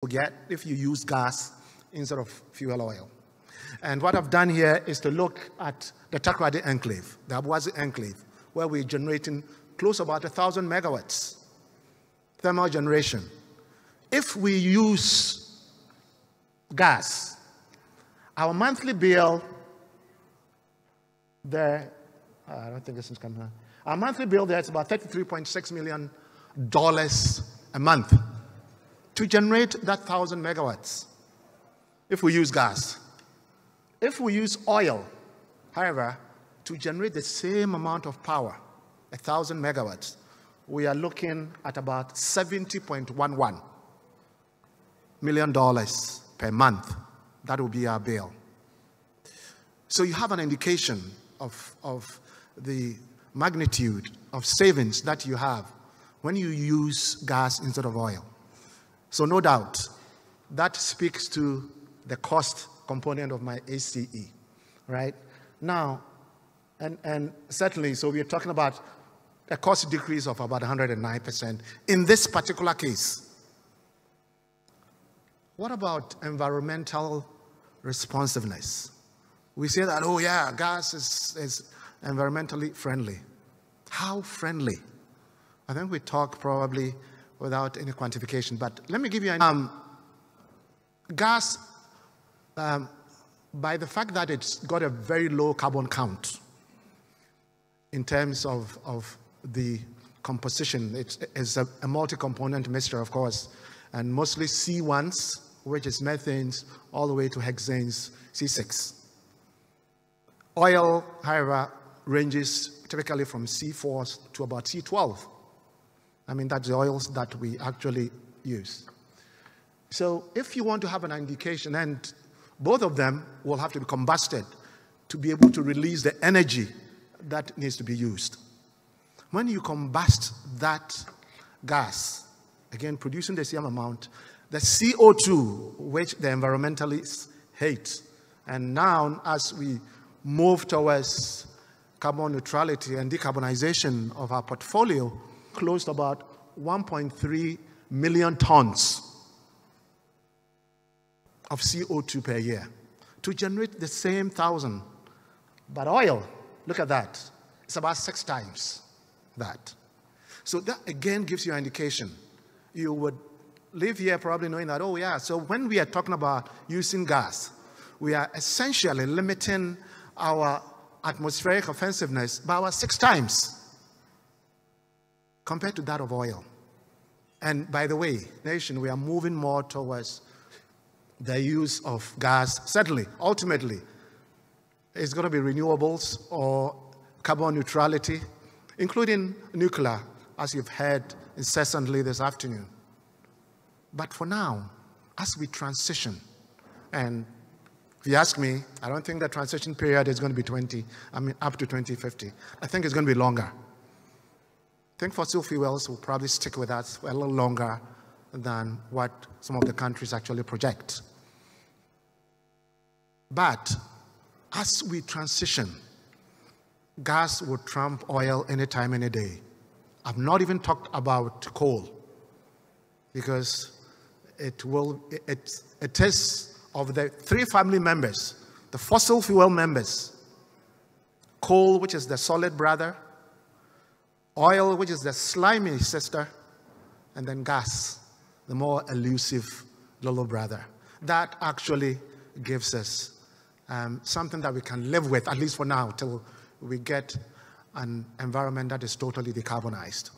get if you use gas instead of fuel oil. And what I've done here is to look at the Takoradi Enclave, the Abuasi Enclave, where we're generating close to about 1,000 megawatts thermal generation. If we use gas, our monthly bill there, I don't think this is coming out. Our monthly bill there is about $33.6 million a month to generate that 1,000 megawatts if we use gas. If we use oil, however, to generate the same amount of power, 1,000 megawatts, we are looking at about $70.11 million per month. That will be our bill. So you have an indication of the magnitude of savings that you have when you use gas instead of oil. So no doubt, that speaks to the cost component of my ACE, right? Now, and certainly, so we're talking about a cost decrease of about 109% in this particular case. What about environmental responsiveness? We say that, oh yeah, gas is environmentally friendly. How friendly? I think we talk probably without any quantification, but let me give you an gas, by the fact that it's got a very low carbon count in terms of the composition. It's a multi-component mixture, of course, and mostly C1s, which is methanes, all the way to hexanes, C6. Oil, however, ranges typically from C4 to about C12. I mean, that's the oils that we actually use. So if you want to have an indication, and both of them will have to be combusted to be able to release the energy that needs to be used. When you combust that gas, again, producing the same amount, the CO2, which the environmentalists hate, and now as we move towards carbon neutrality and decarbonization of our portfolio, close to about 1.3 million tons of CO2 per year to generate the same 1,000. But oil, look at that, it's about 6 times that. So that again gives you an indication. You would live here probably knowing that, oh yeah, so when we are talking about using gas, we are essentially limiting our atmospheric offensiveness by about 6 times compared to that of oil. And by the way, nation, we are moving more towards the use of gas. Certainly, ultimately, it's going to be renewables or carbon neutrality, including nuclear, as you've heard incessantly this afternoon. But for now, as we transition, and if you ask me, I don't think the transition period is going to be up to 2050. I think it's going to be longer. I think fossil fuels will probably stick with us a little longer than what some of the countries actually project. But as we transition, gas will trump oil anytime, any day. I've not even talked about coal, because it is of the 3 family members, the fossil fuel members: coal, which is the solid brother; oil, which is the slimy sister; and then gas, the more elusive little brother. That actually gives us something that we can live with, at least for now, till we get an environment that is totally decarbonized.